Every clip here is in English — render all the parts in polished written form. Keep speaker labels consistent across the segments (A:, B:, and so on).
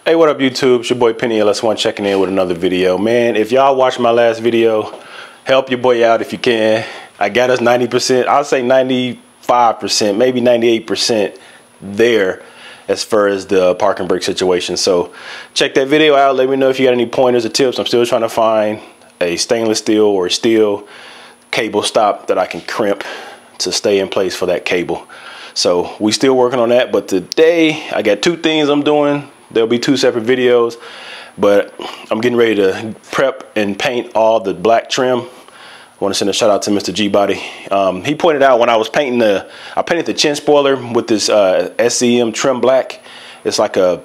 A: Hey, what up YouTube? It's your boy Penny LS1 checking in with another video. Man, if y'all watched my last video, help your boy out if you can. I got us 90%, I'll say 95%, maybe 98% there as far as the parking brake situation. So check that video out. Let me know if you got any pointers or tips. I'm still trying to find a stainless steel or steel cable stop that I can crimp to stay in place for that cable. So we still working on that, but today I got two things I'm doing. There'll be two separate videos, but I'm getting ready to prep and paint all the black trim. I want to send a shout out to Mr. G-Body. He pointed out when I was painting I painted the chin spoiler with this SEM trim black. It's like a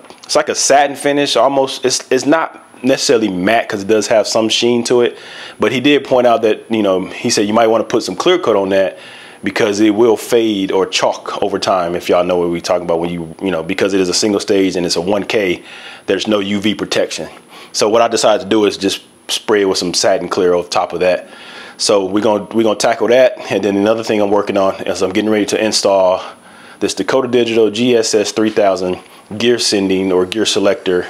A: satin finish almost. It's not necessarily matte because it does have some sheen to it, but he did point out that, you know, he said you might want to put some clear coat on that because it will fade or chalk over time. If y'all know what we're talking about, when you know, because it is a single stage and it's a 1K, there's no UV protection. So what I decided to do is just spray it with some satin clear over top of that. So we're gonna tackle that. And then another thing I'm working on is I'm getting ready to install this Dakota Digital GSS-3000 gear sending or gear selector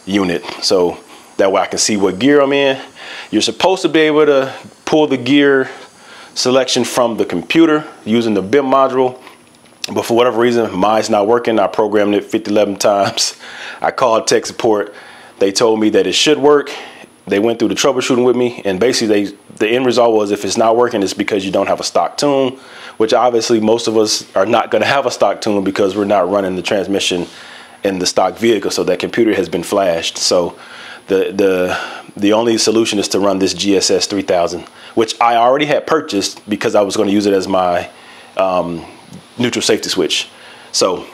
A: unit. So that way I can see what gear I'm in. You're supposed to be able to pull the gear selection from the computer using the BIM module, but for whatever reason mine's not working. I programmed it 50-11 times. I called tech support. They told me that it should work. They went through the troubleshooting with me, and basically the end result was if it's not working, it's because you don't have a stock tune, which obviously most of us are not going to have a stock tune because we're not running the transmission in the stock vehicle, so that computer has been flashed. So the only solution is to run this GSS-3000, which I already had purchased because I was going to use it as my neutral safety switch. So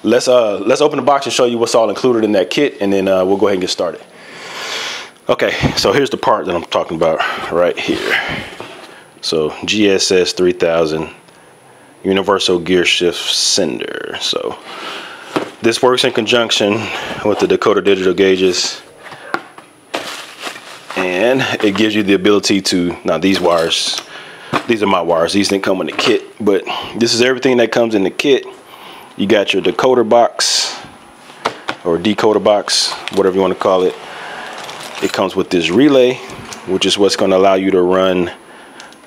A: let's open the box and show you what's all included in that kit, and then we'll go ahead and get started. Okay, so here's the part that I'm talking about right here. So GSS-3000 universal gear shift sender. So this works in conjunction with the Dakota digital gauges, and it gives you the ability to, now these wires, these are my wires, these didn't come in the kit, but this is everything that comes in the kit. You got your decoder box or decoder box, whatever you want to call it. It comes with this relay, which is what's going to allow you to run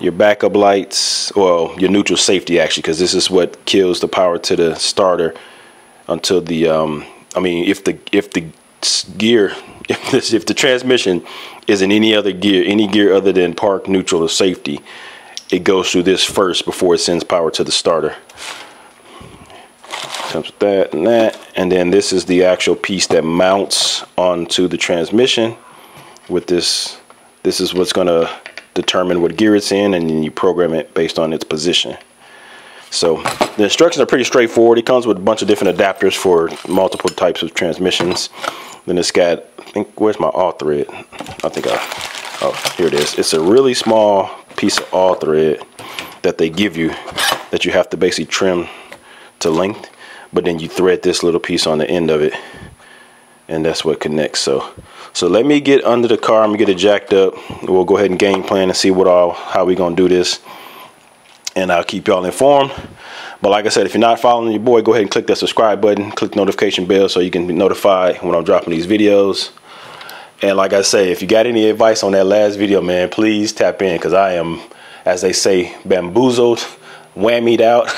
A: your backup lights, well, your neutral safety actually, because this is what kills the power to the starter until the I mean, if the transmission is in any other gear, any gear other than park, neutral, or safety, it goes through this first before it sends power to the starter. Comes with that and that, and then this is the actual piece that mounts onto the transmission. With this is what's going to determine what gear it's in, and then you program it based on its position. So the instructions are pretty straightforward. It comes with a bunch of different adapters for multiple types of transmissions. Then it's got, I think, where's my all thread? I think oh, here it is. It's a really small piece of all thread that they give you that you have to basically trim to length, but then you thread this little piece on the end of it, and that's what connects. So let me get under the car. I'm gonna get it jacked up. We'll go ahead and game plan and see how we gonna do this, and I'll keep y'all informed. But like I said, if you're not following your boy, go ahead and click that subscribe button, click the notification bell so you can be notified when I'm dropping these videos. And like I say, if you got any advice on that last video, man, please tap in, because I am, as they say, bamboozled, whammied out.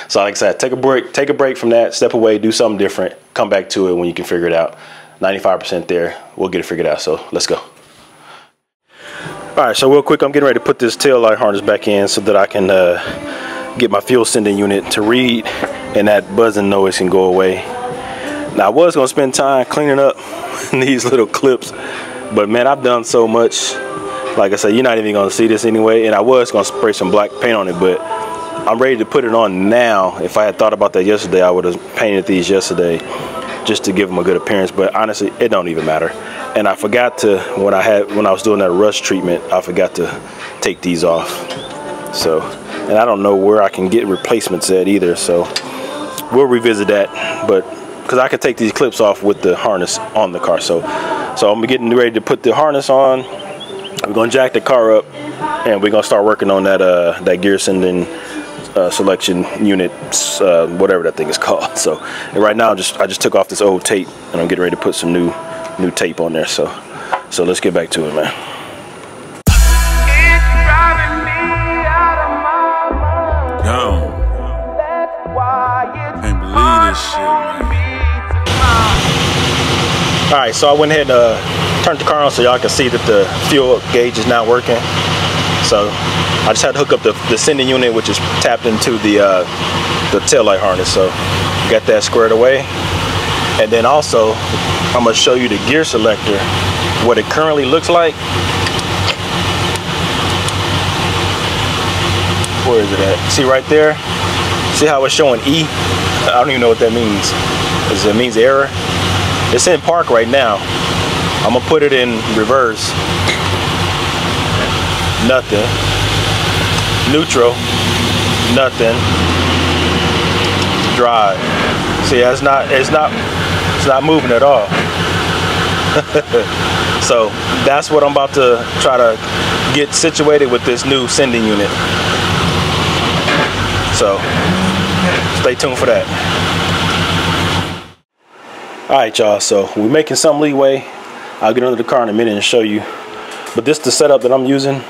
A: So like I said, take a break from that, step away, do something different, come back to it when you can figure it out. 95% there, we'll get it figured out. So let's go. All right, so real quick, I'm getting ready to put this tail light harness back in so that I can get my fuel sending unit to read, and that buzzing noise can go away. Now I was gonna spend time cleaning up these little clips, but man, I've done so much. Like I said, you're not even gonna see this anyway, and I was gonna spray some black paint on it, but I'm ready to put it on now. If I had thought about that yesterday, I would have painted these yesterday just to give them a good appearance, but honestly, it don't even matter. And I forgot to, when I was doing that rust treatment, I forgot to take these off. So, and I don't know where I can get replacements at either, so we'll revisit that. But because I could take these clips off with the harness on the car, so I'm getting ready to put the harness on. We're gonna jack the car up, and we're gonna start working on that that gear sending selection unit, whatever that thing is called. So and right now I just took off this old tape and I'm getting ready to put some new tape on there. So let's get back to it, man.
B: Can't believe this shit, man.
A: Alright, so I went ahead and turned the car on so y'all can see that the fuel gauge is now working. So I just had to hook up the sending unit, which is tapped into the taillight harness. So got that squared away. And then also I'm going to show you the gear selector, what it currently looks like. Where is it at? See right there? See how it's showing E? I don't even know what that means. It means error. It's in park right now. I'm gonna put it in reverse. Nothing. Neutral. Nothing. Drive. See, it's not moving at all. So that's what I'm about to try to get situated with this new sending unit. So stay tuned for that. Alright y'all, so we're making some leeway. I'll get under the car in a minute and show you. But this is the setup that I'm using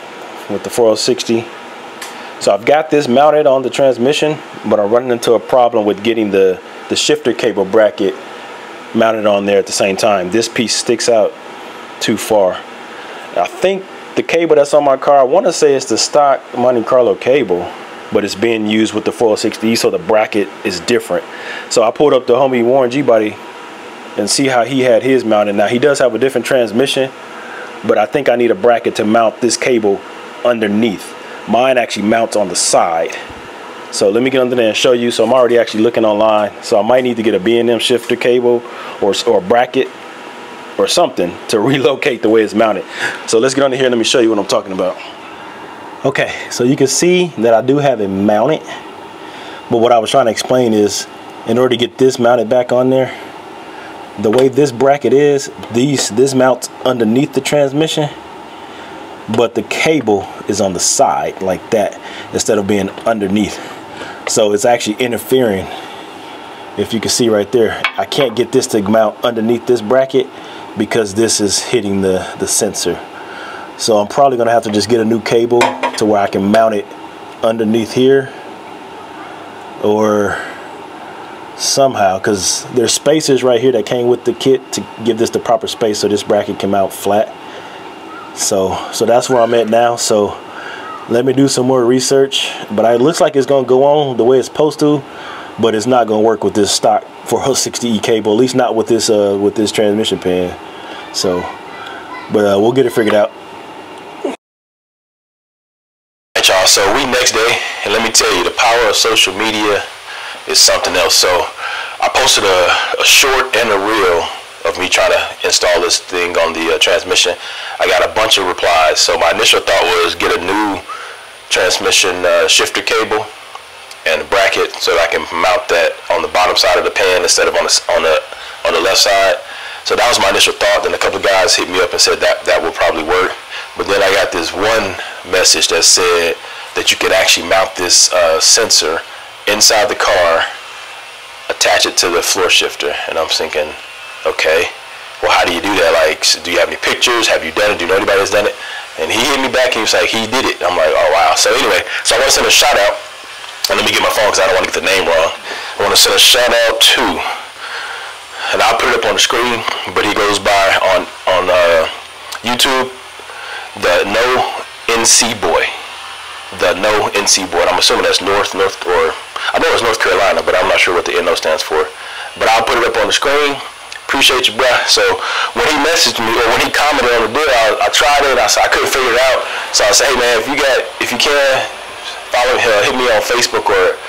A: with the 4060. So I've got this mounted on the transmission, but I'm running into a problem with getting the shifter cable bracket mounted on there at the same time. This piece sticks out too far. I think the cable that's on my car, I want to say it's the stock Monte Carlo cable, but it's being used with the 4060, so the bracket is different. So I pulled up the homie Warren G-Body and see how he had his mounted. Now he does have a different transmission, but I think I need a bracket to mount this cable underneath. Mine actually mounts on the side. So let me get under there and show you. So I'm already actually looking online. So I might need to get a B&M shifter cable or bracket or something to relocate the way it's mounted. So let's get under here and let me show you what I'm talking about. Okay, so you can see that I do have it mounted, but what I was trying to explain is in order to get this mounted back on there, the way this bracket is, this mounts underneath the transmission, but the cable is on the side like that instead of being underneath. So it's actually interfering. If you can see right there, I can't get this to mount underneath this bracket because this is hitting the sensor. So I'm probably gonna have to just get a new cable to where I can mount it underneath here or somehow, because there's spacers right here that came with the kit to give this the proper space so this bracket can mount flat. So that's where I'm at now. So let me do some more research, but it looks like it's gonna go on the way it's supposed to, but it's not gonna work with this stock 4060E cable, at least not with this transmission pan. So but we'll get it figured out. Alright y'all, so we next day, and let me tell you, the power of social media is something else. So I posted a short and a reel of me trying to install this thing on the transmission. I got a bunch of replies. So my initial thought was get a new transmission shifter cable and a bracket so that I can mount that on the bottom side of the pan instead of on the left side. So that was my initial thought. Then a couple of guys hit me up and said that would probably work. But then I got this one message that said that you could actually mount this sensor inside the car, attach it to the floor shifter. And I'm thinking, okay, well, how do you do that? Like, do you have any pictures? Have you done it? Do you know anybody that's done it? And he hit me back and he was like, he did it. I'm like, oh wow. So anyway, so I want to send a shout out, and let me get my phone because I don't want to get the name wrong. I want to send a shout out to, and I'll put it up on the screen, but he goes by on YouTube, the NC boy. The NC boy. I'm assuming that's north, or I know it's North Carolina, but I'm not sure what the NO stands for. But I'll put it up on the screen. Appreciate you, bruh. So when he messaged me, or when he commented on the deal, I tried it. I couldn't figure it out. So I said, hey man, if you can follow, hit me on Facebook or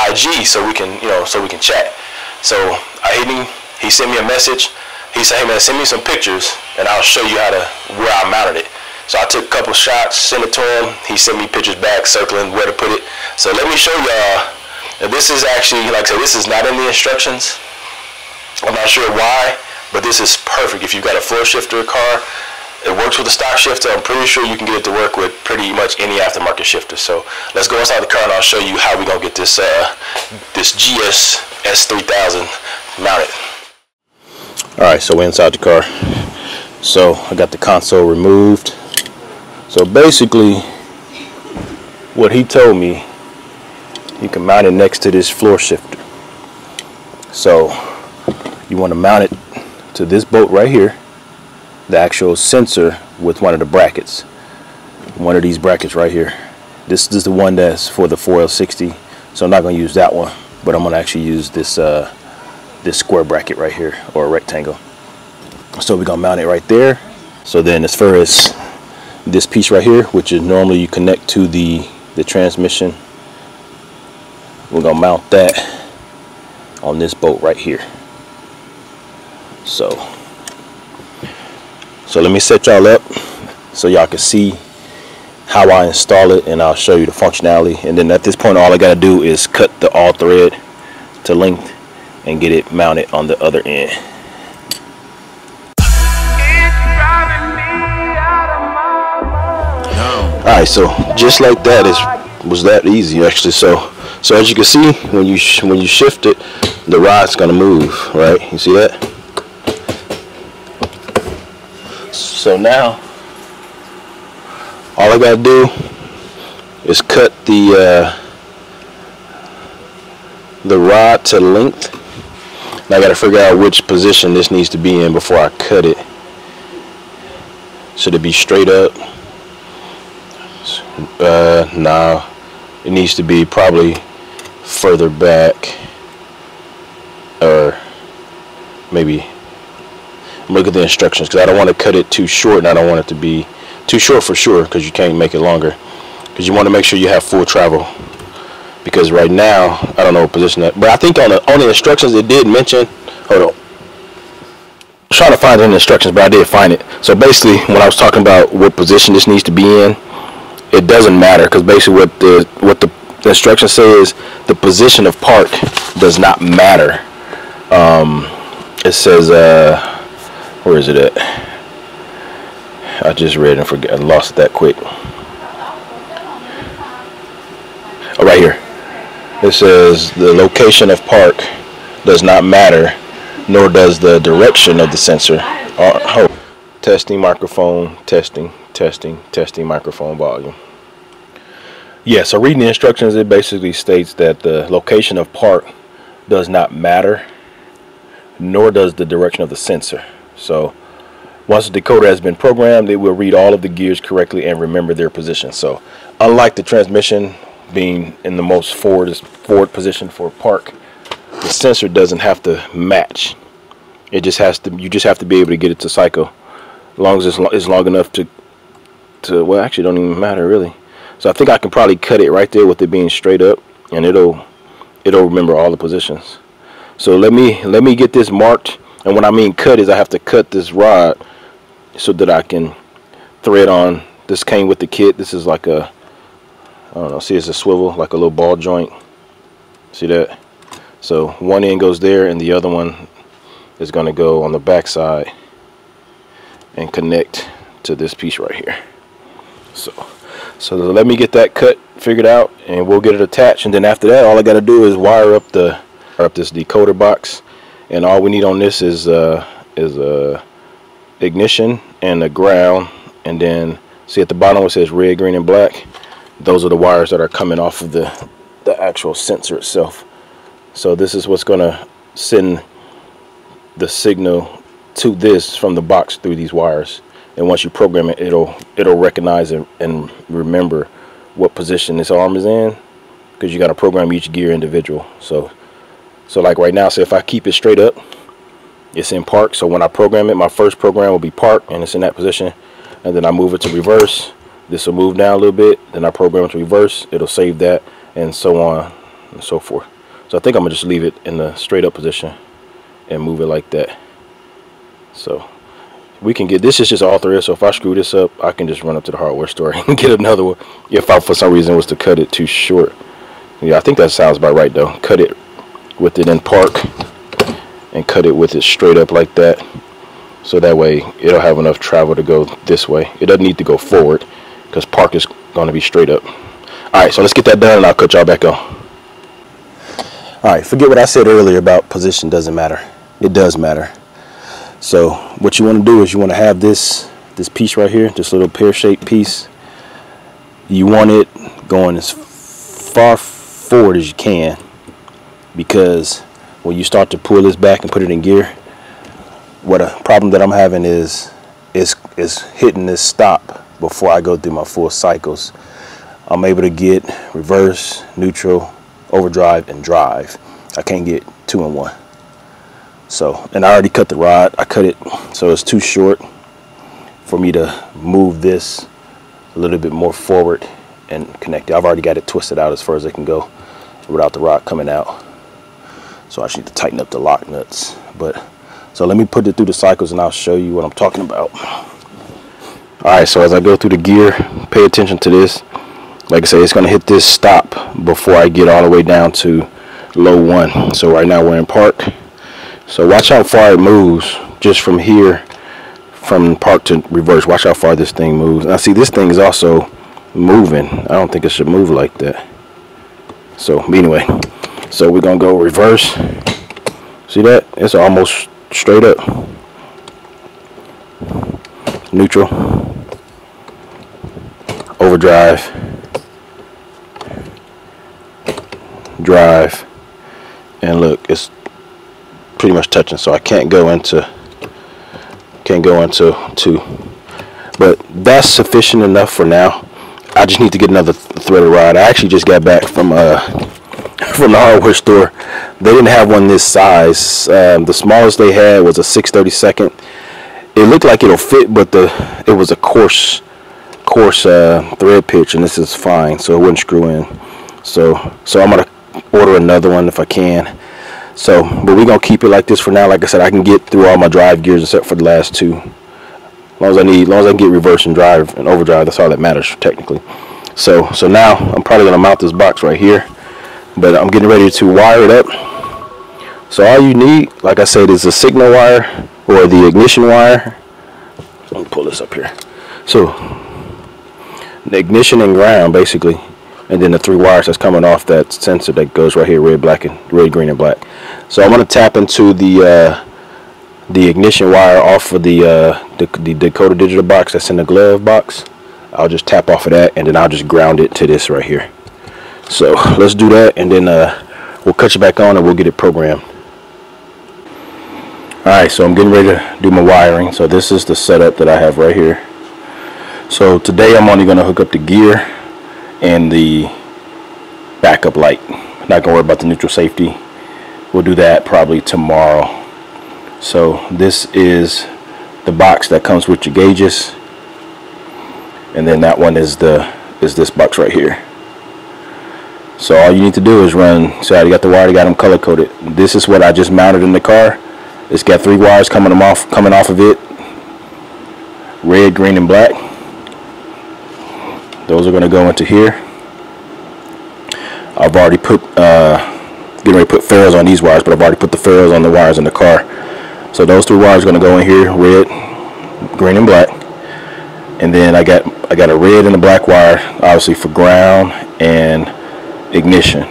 A: IG so we can, so we can chat. So I hit him. He sent me a message. He said, hey man, send me some pictures and I'll show you where I mounted it. So I took a couple shots, sent it to him. He sent me pictures back circling where to put it. So let me show y'all. This is actually, like I said, this is not in the instructions. I'm not sure why, but this is perfect if you've got a floor shifter car. It works with the stock shifter. I'm pretty sure you can get it to work with pretty much any aftermarket shifter. So let's go inside the car and I'll show you how we're gonna get this this GSS-3000 mounted. All right, so we're inside the car. So I got the console removed. So basically, what he told me, you can mount it next to this floor shifter. So you want to mount it to this bolt right here, the actual sensor with one of the brackets, one of these brackets right here. This is the one that's for the 4L60, so I'm not going to use that one, but I'm going to actually use this this square bracket right here, or a rectangle. So we're going to mount it right there. So then as far as this piece right here, which is normally you connect to the transmission, we're going to mount that on this bolt right here. So let me set y'all up so y'all can see how I install it, and I'll show you the functionality. And then at this point, all I got to do is cut the all thread to length and get it mounted on the other end. Alright, so just like that was that easy actually. So as you can see, when you shift it, the rod's gonna move, right? You see that? So now all I gotta do is cut the rod to length. Now I gotta figure out which position this needs to be in before I cut it. Should it be straight up? Nah, it needs to be probably further back, or maybe look at the instructions, because I don't want to cut it too short, and I don't want it to be too short for sure, because you can't make it longer, because you want to make sure you have full travel. Because right now I don't know what position that, but I think on the instructions it did mention, hold on, I was trying to find it in the instructions, but I did find it. So basically when I was talking about what position this needs to be in, it doesn't matter, because basically what the instruction says, the position of park does not matter. It says where is it at? I just read and forgot, I lost it that quick. Oh, right here. It says the location of park does not matter, nor does the direction of the sensor. Testing microphone, testing microphone volume. Yeah, so reading the instructions, it basically states that the location of park does not matter, nor does the direction of the sensor. So once the decoder has been programmed, it will read all of the gears correctly and remember their position. So unlike the transmission being in the most forward position for park, the sensor doesn't have to match. It just has to, you just have to be able to get it to cycle, as long as it's long enough to well, actually it don't even matter really. So I think I can probably cut it right there with it being straight up, and it'll remember all the positions. So let me get this marked, and when I mean cut is I have to cut this rod so that I can thread on. This came with the kit. This is like a, I don't know, see, it's a swivel, like a little ball joint. See that? So one end goes there and the other one is going to go on the back side and connect to this piece right here. So let me get that cut figured out and we'll get it attached, and then after that all I got to do is wire up this decoder box, and all we need on this is ignition and the ground, and then see at the bottom it says red, green, and black. Those are the wires that are coming off of the actual sensor itself. So this is what's going to send the signal to this from the box through these wires, and once you program it, it'll recognize and remember what position this arm is in, because you got to program each gear individual. So like right now, say if I keep it straight up, it's in park. So when I program it, my first program will be park and it's in that position, and then I move it to reverse, this will move down a little bit, then I program it to reverse, it'll save that, and so on and so forth. So I think I'm gonna just leave it in the straight up position and move it like that. So we can get, this is just all thread, so if I screw this up, I can just run up to the hardware store and get another one if I for some reason was to cut it too short. Yeah, I think that sounds about right though. Cut it with it in park and cut it with it straight up like that. so that way it'll have enough travel to go this way. It doesn't need to go forward because park is going to be straight up. Alright, so let's get that done and I'll cut y'all back on. Alright, forget what I said earlier about position doesn't matter. It does matter. So what you want to do is you want to have this piece right here, this little pear-shaped piece. You want it going as far forward as you can, because when you start to pull this back and put it in gear, what a problem that I'm having is hitting this stop before I go through my full cycles. I'm able to get reverse, neutral, overdrive, and drive. I can't get 2 in 1. So, and I already cut the rod. I cut it so it's too short for me to move this a little bit more forward and connect it. I've already got it twisted out as far as it can go without the rod coming out. So I just need to tighten up the lock nuts. But so let me put it through the cycles and I'll show you what I'm talking about. Alright, so as I go through the gear, pay attention to this. Like I say, it's going to hit this stop before I get all the way down to low 1. So right now we're in park. So watch how far it moves just from here, from park to reverse. Watch how far this thing moves. Now see, this thing is also moving. I don't think it should move like that. So anyway, so we're going to go reverse. See that? It's almost straight up. Neutral. Overdrive. Drive. And look, it's pretty much touching, so I can't go into 2, but that's sufficient enough for now. I just need to get another threaded rod. I actually just got back from the hardware store. They didn't have one this size. The smallest they had was a 6/32. It looked like it'll fit, but it was a coarse thread pitch, and this is fine, so it wouldn't screw in. So I'm gonna order another one if I can. So, but we're gonna keep it like this for now. Like I said, I can get through all my drive gears except for the last 2. As long as I can get reverse and drive and overdrive, that's all that matters technically. So now I'm probably gonna mount this box right here, but I'm getting ready to wire it up. So all you need, like I said, is a signal wire or the ignition wire. Let me pull this up here. So the ignition and ground basically, and then the 3 wires that's coming off that sensor that goes right here, red, green, and black. So I'm gonna tap into the ignition wire off of the Dakota digital box that's in the glove box. I'll just tap off of that, and then I'll just ground it to this right here. So let's do that, and then we'll cut you back on and we'll get it programmed. Alright, so I'm getting ready to do my wiring. So this is the setup that I have right here. So today I'm only gonna hook up the gear and the backup light. Not gonna worry about the neutral safety. We'll do that probably tomorrow. So this is the box that comes with your gauges, and then that one is this box right here. So all you need to do is run. So I got the wire, I got them color coded. This is what I just mounted in the car. It's got 3 wires coming off of it, red, green, and black. Those are going to go into here. I've already put getting ready to put ferrules on these wires, but I've already put the ferrules on the wires in the car. So those 3 wires are going to go in here, red, green, and black. And then I got a red and a black wire, obviously for ground and ignition.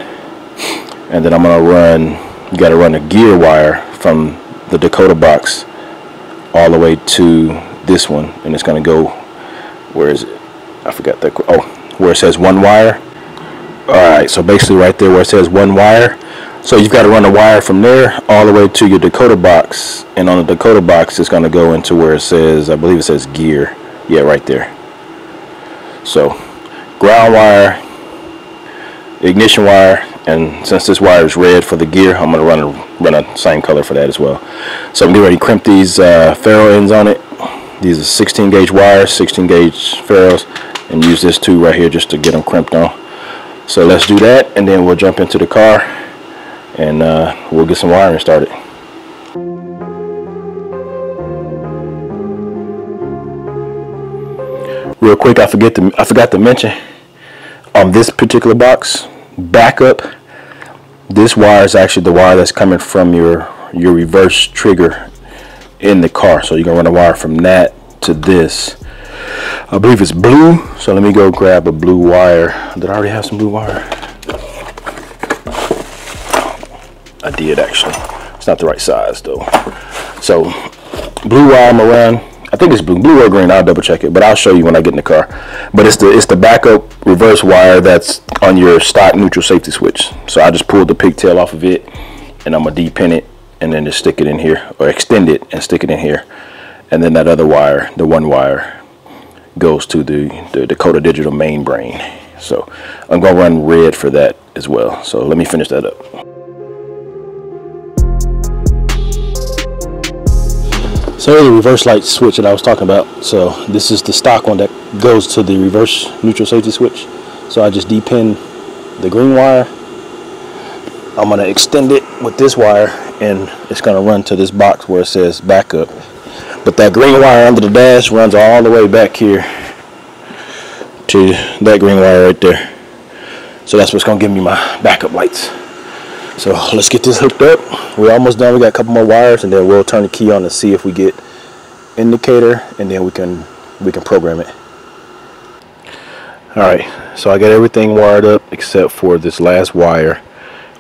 A: And then I'm going to run. You got to run a gear wire from the Dakota box all the way to this one, and it's going to go. Where is it? I forgot that. Oh, where it says 1 wire. Alright, so basically right there where it says 1 wire. So you've got to run a wire from there all the way to your Dakota box, and on the Dakota box it's going to go into where it says, I believe it says gear. Yeah, right there. So ground wire, ignition wire, and since this wire is red for the gear, I'm going to run a same color for that as well. So I'm getting ready to crimp these ferrule ends on it. These are 16 gauge wires, 16 gauge ferrules, and use this tool right here just to get them crimped on. So let's do that, and then we'll jump into the car and we'll get some wiring started. Real quick, I forgot to mention on this particular box backup, this wire is actually the wire that's coming from your reverse trigger in the car. So you're gonna run a wire from that to this. I believe it's blue, so let me go grab a blue wire. Did I already have some blue wire? I did actually. It's not the right size though. So blue wire I'm gonna run. I think it's blue or green. I'll double check it, but I'll show you when I get in the car. But it's the backup reverse wire that's on your stock neutral safety switch. So I just pulled the pigtail off of it, and I'm gonna depin it and then just stick it in here, or extend it and stick it in here. And then that other wire, the one wire, goes to the Dakota digital main brain. So I'm gonna run red for that as well. So let me finish that up. So the reverse light switch that I was talking about. So this is the stock one that goes to the reverse neutral safety switch. So I just depin the green wire. I'm gonna extend it with this wire, and it's gonna run to this box where it says backup. But that green wire under the dash runs all the way back here to that green wire right there. So that's what's gonna give me my backup lights. So let's get this hooked up. We're almost done. We got a couple more wires, and then we'll turn the key on and see if we get indicator, and then we can program it. All right, so I got everything wired up except for this last wire,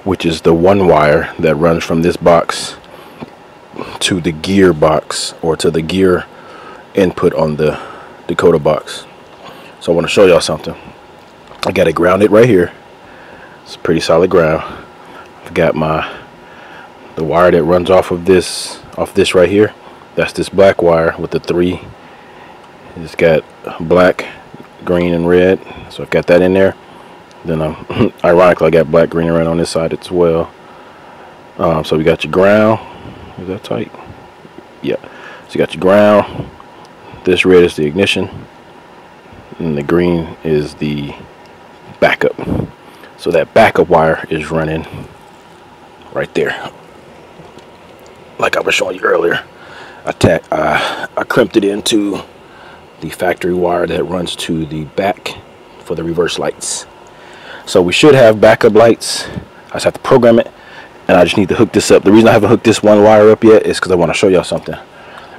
A: which is the one wire that runs from this box to the gear box, or to the gear input on the Dakota box. So I want to show y'all something. I got it grounded right here. It's pretty solid ground. I've got the wire that runs off this right here. That's this black wire with the 3. It's got black, green, and red. So I've got that in there. Then ironically, I got black, green, and red on this side as well. So we got your ground. Is that tight? Yeah. So you got your ground. This red is the ignition, and the green is the backup. So that backup wire is running right there, like I was showing you earlier. I crimped it into the factory wire that runs to the back for the reverse lights. So we should have backup lights. I just have to program it, and I just need to hook this up. The reason I haven't hooked this one wire up yet is because I want to show y'all something.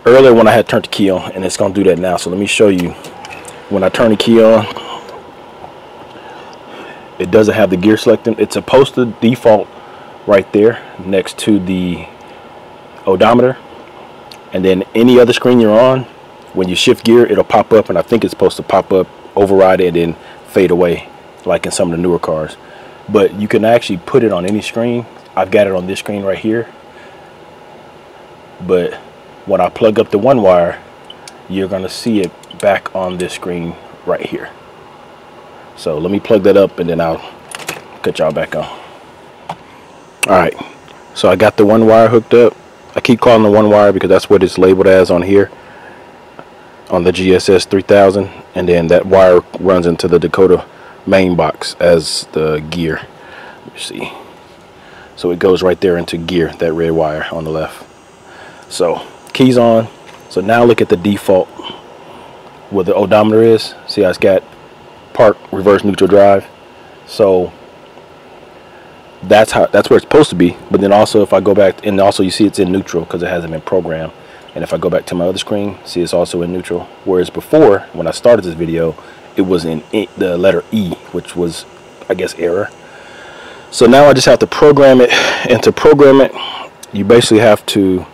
A: Earlier when I had turned the key on, and it's going to do that now. So let me show you. When I turn the key on, it doesn't have the gear selecting. It's supposed to default right there next to the odometer, and then any other screen you're on, when you shift gear, it'll pop up, and I think it's supposed to pop up, override it, and then fade away like in some of the newer cars. But you can actually put it on any screen. I've got it on this screen right here, but when I plug up the one wire, you're gonna see it back on this screen right here. So let me plug that up, and then I'll cut y'all back on. Alright, so I got the one wire hooked up. I keep calling the one wire because that's what it's labeled as on here, on the GSS-3000, and then that wire runs into the Dakota main box as the gear. Let me see. So it goes right there into gear, that red wire on the left. So keys on. So now look at the default where the odometer is. See how it's got park, reverse, neutral, drive. So that's where it's supposed to be. But then also if I go back, and also you see it's in neutral because it hasn't been programmed. And if I go back to my other screen, see it's also in neutral. Whereas before, when I started this video, it was in the letter E, which was, I guess, error. So now I just have to program it. And to program it, you basically have to,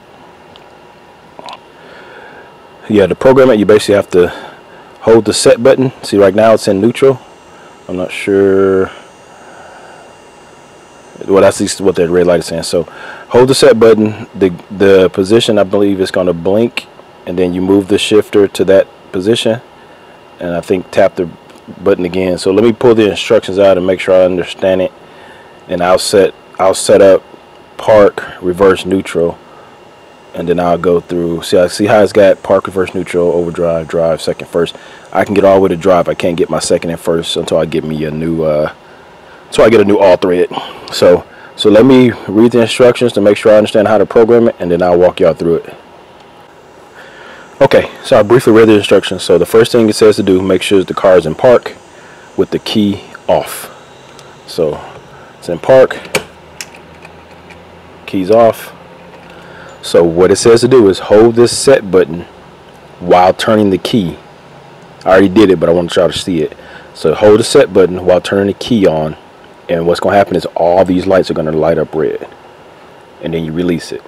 A: to program it, you basically have to hold the set button. See, right now it's in neutral. I'm not sure. Well, that's at least what that red light is saying. So hold the set button. The position, I believe, is going to blink, and then you move the shifter to that position, and I think tap the button again. So let me pull the instructions out and make sure I understand it, and I'll set up park, reverse, neutral, and then I'll go through. See how it's got park, reverse, neutral, overdrive, drive, second, first. I can get all the way to drive. I can't get my second and first until I get me a new I get a new all thread. So let me read the instructions to make sure I understand how to program it, and then I'll walk y'all through it. Okay, so I briefly read the instructions. So the first thing it says to do, make sure the car is in park with the key off. So it's in park, keys off. So what it says to do is hold this set button while turning the key. I already did it, but I want y'all to see it. So hold the set button while turning the key on, and what's going to happen is all these lights are going to light up red, and then you release it.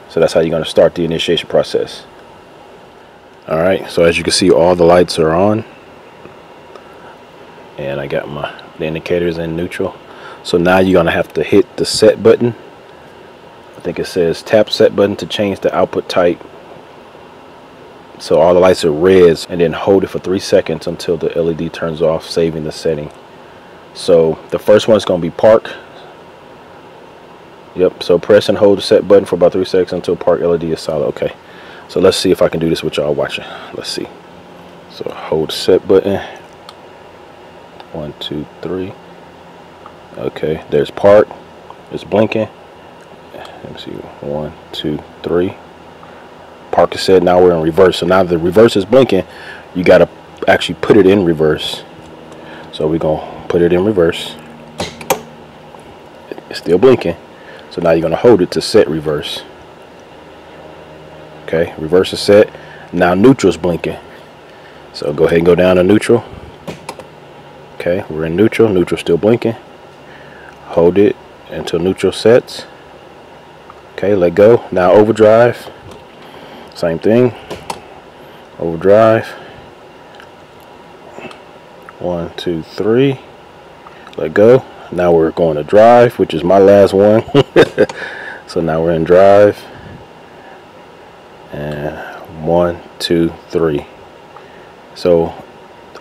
A: So that's how you're going to start the initiation process. Alright, so as you can see, all the lights are on, and I got the indicators in neutral. So now you're going to have to hit the set button. I think it says tap set button to change the output type. So all the lights are reds, and then hold it for 3 seconds until the LED turns off, saving the setting. So the first one is going to be park. Yep, so press and hold the set button for about 3 seconds until park LED is solid. Okay, so let's see if I can do this with y'all watching. Let's see. So hold the set button. 1, 2, 3. Okay, there's park. It's blinking. Let me see. 1, 2, 3. Park is set. Now we're in reverse. So now the reverse is blinking. You got to actually put it in reverse. So we're going to put it in reverse. It's still blinking. So now you're going to hold it to set reverse. Okay, reverse is set. Now neutral's blinking. So go ahead and go down to neutral. Okay, we're in neutral. Neutral's still blinking. Hold it until neutral sets. Okay, let go. Now overdrive. Same thing. Overdrive. 1, 2, 3. Let go. Now we're going to drive, which is my last one. So now we're in drive. And 1, 2, 3. So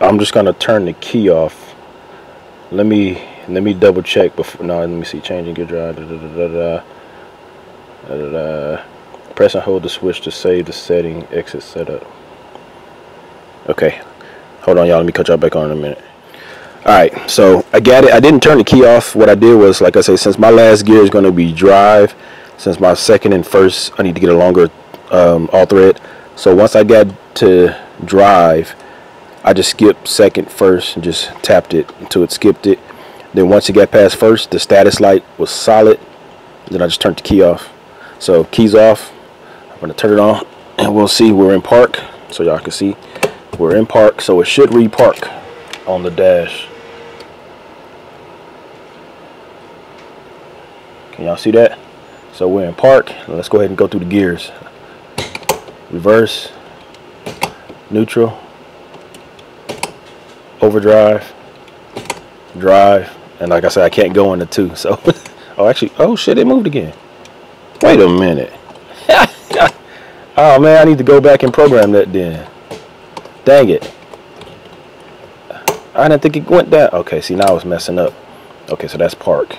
A: I'm just gonna turn the key off. Let me double check before. No, let me see. Changing gear drive. Press and hold the switch to save the setting. Exit setup. Okay, hold on, y'all. Let me cut y'all back on in a minute. Alright, so I got it. I didn't turn the key off. What I did was, like I say, since my last gear is going to be drive, since my second and first, I need to get a longer all thread. So once I got to drive, I just skipped second, first, and just tapped it until it skipped it. Then once it got past first, the status light was solid. Then I just turned the key off. So keys off. I'm going to turn it on, and we'll see we're in park. So y'all can see we're in park. So it should read park on the dash. Can y'all see that? So we're in park. Let's go ahead and go through the gears. Reverse, neutral, overdrive, drive, and like I said, I can't go into 2. So oh, actually, oh shit, it moved again. Wait a minute. Oh man, I need to go back and program that then. Dang it. I didn't think it went down. Okay, see, now it's messing up. Okay, so that's park.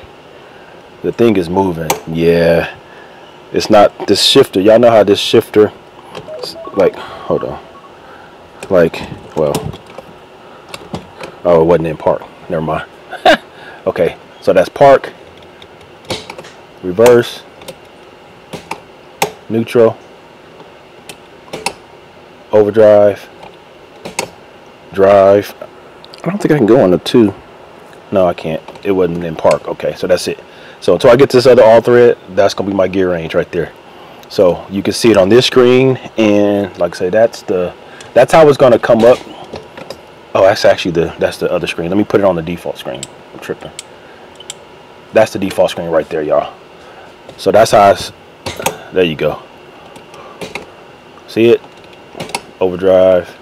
A: The thing is moving. Yeah, it's not this shifter. Y'all know how this shifter, like, hold on, like, well, oh, it wasn't in park. Never mind. Okay, so that's park, reverse, neutral, overdrive, drive. I don't think I can go on the 2. No, I can't. It wasn't in park. Okay, so that's it. So until I get this other all thread, that's gonna be my gear range right there. So you can see it on this screen, and like I say, that's how it's gonna come up. Oh, that's actually that's the other screen. Let me put it on the default screen. I'm tripping. That's the default screen right there, y'all. So that's how it's, there you go. See it? Overdrive,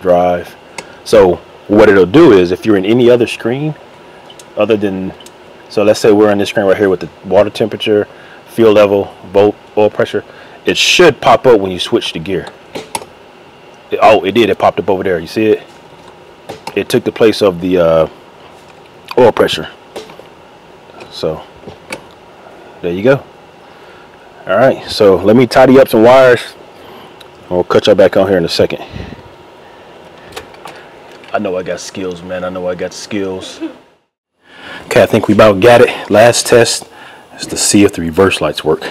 A: drive. So what it'll do is, if you're in any other screen other than, so let's say we're on this screen right here with the water temperature, fuel level, volt, oil pressure, it should pop up when you switch the gear. Oh, it did. It popped up over there. You see it? It took the place of the oil pressure. So there you go. All right, so let me tidy up some wires. We'll cut y'all back on here in a second. I know I got skills, man. I know I got skills. Okay, I think we about got it. Last test is to see if the reverse lights work.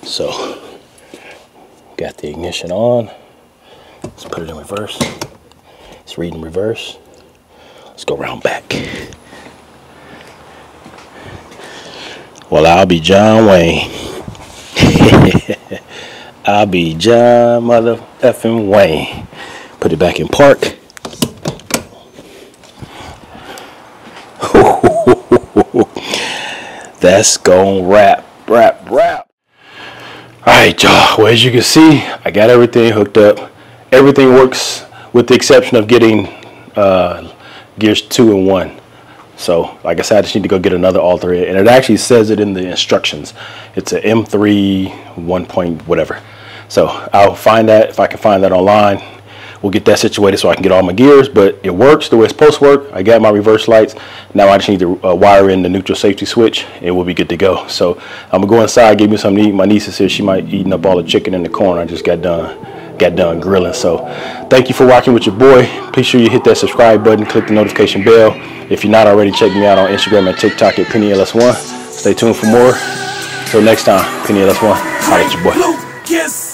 A: So got the ignition on. Let's put it in reverse. It's reading reverse. Let's go around back. Well, I'll be John Wayne. I'll be John mother effing Wayne. Put it back in park. That's gonna wrap. Alright, y'all. Well, as you can see, I got everything hooked up. Everything works with the exception of getting gears 2 and 1. So, like I said, I just need to go get another alter, and it actually says it in the instructions. It's a M3 1 point whatever. So I'll find that if I can find that online. We'll get that situated so I can get all my gears, but it works the way it's supposed to work. I got my reverse lights. Now I just need to wire in the neutral safety switch, and we'll be good to go. So I'm gonna go inside, give me something to eat. My niece is here. She might eating up all the chicken in the corner. I just got done grilling. So thank you for watching with your boy. Please sure you hit that subscribe button, click the notification bell. If you're not already, check me out on Instagram and TikTok at Penny LS1. Stay tuned for more. Till next time, Penny LS1. Holla at your boy.